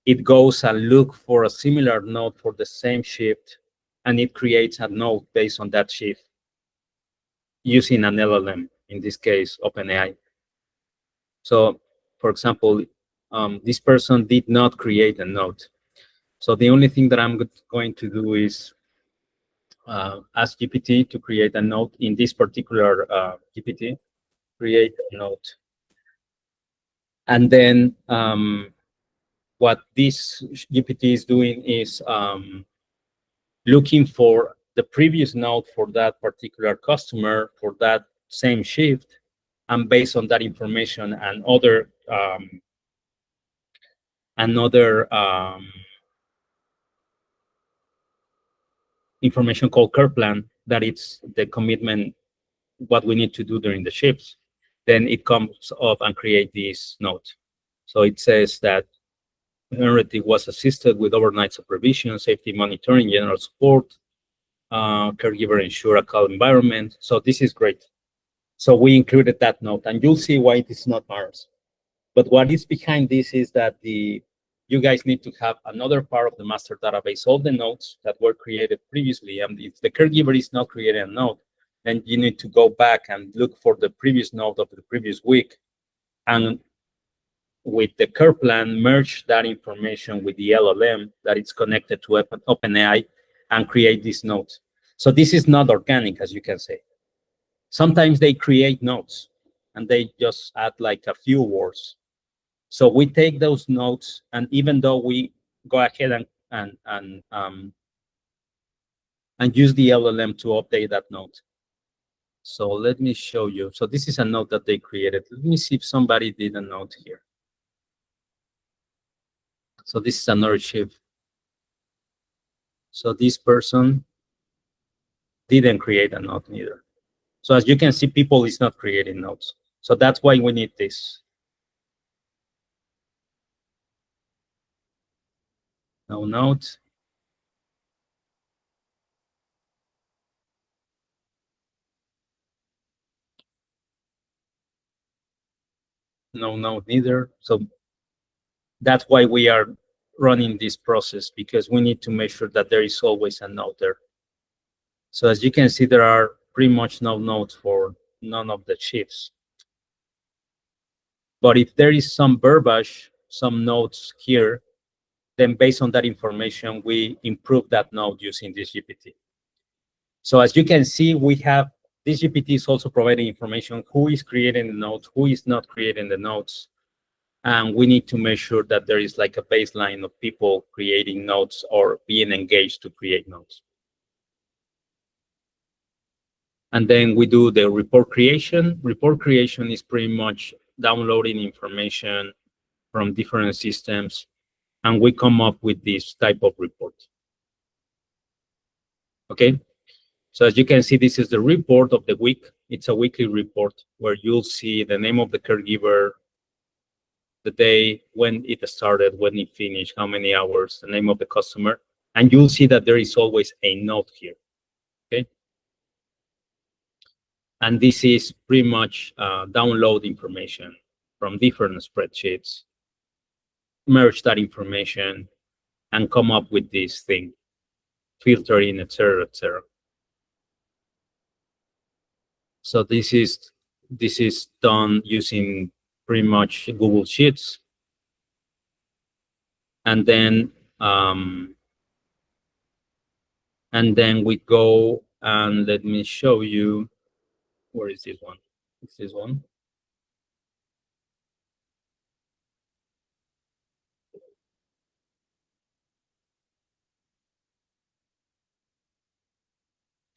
It goes and look for a similar node for the same shift, and it creates a node based on that shift using an LLM, in this case, OpenAI. So, for example, this person did not create a node. So the only thing that I'm going to do is ask GPT to create a node in this particular GPT, create a node. And then what this GPT is doing is looking for the previous node for that particular customer for that same shift, and based on that information and another information called care plan, that it's the commitment, what we need to do during the shifts, then it comes up and create this note. So it says that Henry was assisted with overnight supervision, safety monitoring, general support, caregiver ensure a calm environment. So this is great. So we included that note, and you'll see why it is not ours. But what is behind this is that you guys need to have another part of the master database, all the notes that were created previously. And if the caregiver is not creating a note, then you need to go back and look for the previous note of the previous week, and with the care plan, merge that information with the LLM that is connected to OpenAI and create these notes. So this is not organic, as you can say. Sometimes they create notes and they just add like a few words. So we take those notes, and even though we go ahead and use the LLM to update that note. So let me show you. So this is a note that they created. Let me see if somebody did a note here. So this is another shift. So this person didn't create a note neither. So as you can see, people is not creating notes. So that's why we need this. No note. No note neither. So that's why we are running this process, because we need to make sure that there is always a note there. So as you can see, there are pretty much no notes for none of the shifts. But if there is some verbiage, some notes here, then based on that information, we improve that note using this GPT. So as you can see, we have this GPT is also providing information, who is creating the notes, who is not creating the notes. And we need to make sure that there is like a baseline of people creating notes or being engaged to create notes. And then we do the report creation. Report creation is pretty much downloading information from different systems, and we come up with this type of report. Okay, so as you can see, this is the report of the week. It's a weekly report where you'll see the name of the caregiver, the day, when it started, when it finished, how many hours, the name of the customer, and you'll see that there is always a note here. Okay, and this is pretty much download information from different spreadsheets, merge that information, and come up with this thing, filtering, etc., etc. So this is done using pretty much Google Sheets, and then we go, and let me show you, where is this one? It's this one.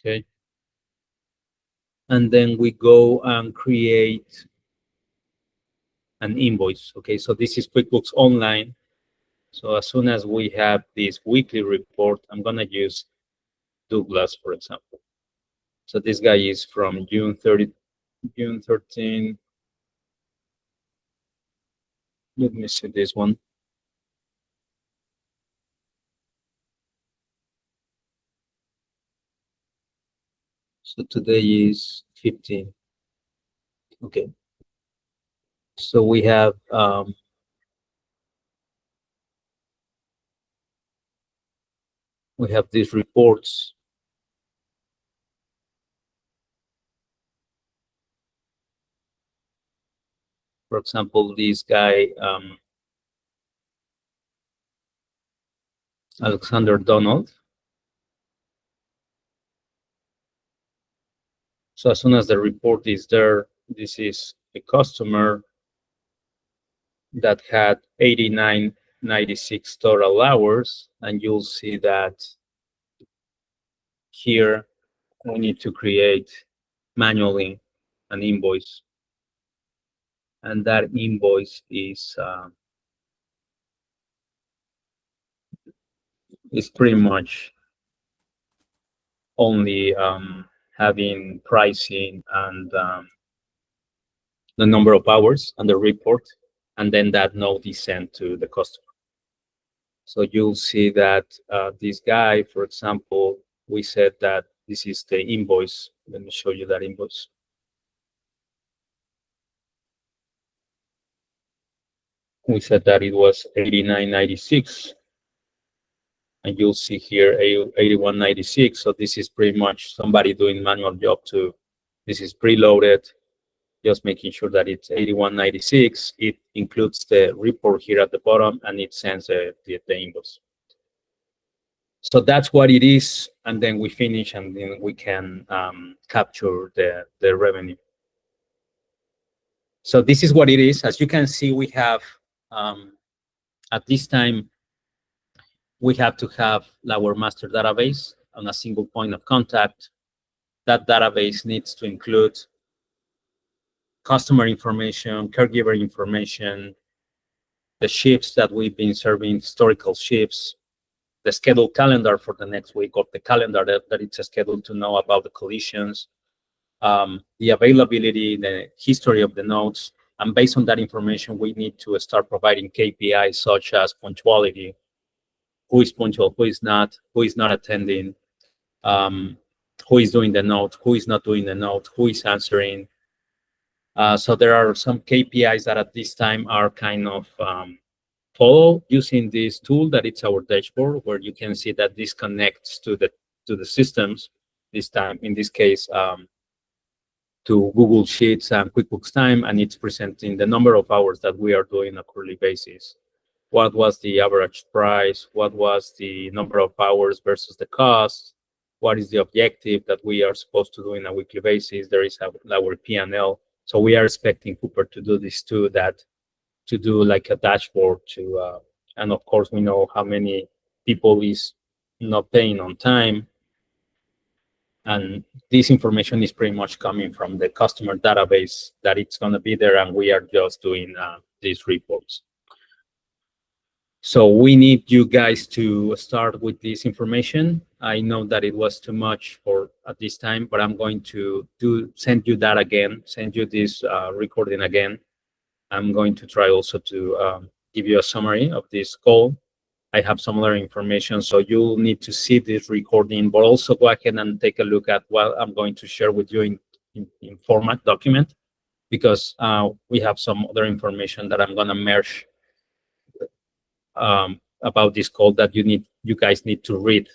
Okay. And then we go and create an invoice. Okay, so this is QuickBooks Online. So as soon as we have this weekly report, I'm gonna use Douglas, for example. So this guy is from June 13. Let me see this one. So today is 15. Okay. So we have these reports. For example, this guy, Alexander Donald. So as soon as the report is there, this is a customer that had 89.96 total hours, and you'll see that here we need to create manually an invoice, and that invoice is pretty much only having pricing and the number of hours and the report, and then that note is sent to the customer. So you'll see that this guy, for example, we said that this is the invoice. Let me show you that invoice. We said that it was 89.96, and you'll see here 81.96. So this is pretty much somebody doing manual job too. This is preloaded, just making sure that it's 81.96. It includes the report here at the bottom, and it sends the invoice. So that's what it is, and then we finish, and then we can capture the revenue. So this is what it is. As you can see, we have at this time we have to have our master database on a single point of contact. That database needs to include customer information, caregiver information, the shifts that we've been serving, historical shifts, the scheduled calendar for the next week, or the calendar that it's scheduled to know about the collisions, the availability, the history of the notes. And based on that information, we need to start providing KPIs such as punctuality, who is punctual, who is not attending, who is doing the note, who is not doing the note, who is answering. So there are some KPIs that at this time are kind of follow using this tool that it's our dashboard, where you can see that this connects to the systems. This time, in this case, to Google Sheets and QuickBooks Time, and it's presenting the number of hours that we are doing on a quarterly basis. What was the average price? What was the number of hours versus the cost? What is the objective that we are supposed to do on a weekly basis? There is our P&L. So we are expecting Cooper to do this too, to do like a dashboard to, and of course we know how many people is not paying on time. And this information is pretty much coming from the customer database that it's going to be there, and we are just doing these reports. So we need you guys to start with this information. I know that it was too much for at this time, but I'm going to send you that again, send you this recording again. I'm going to try also to give you a summary of this call. I have some other information, so you'll need to see this recording, but also go ahead and take a look at what I'm going to share with you in format document, because we have some other information that I'm going to merge about this call that you guys need to read,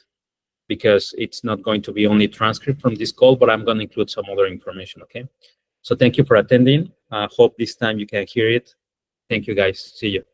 because it's not going to be only transcript from this call, but I'm going to include some other information. Okay. So thank you for attending. Hope this time you can hear it. Thank you, guys. See you.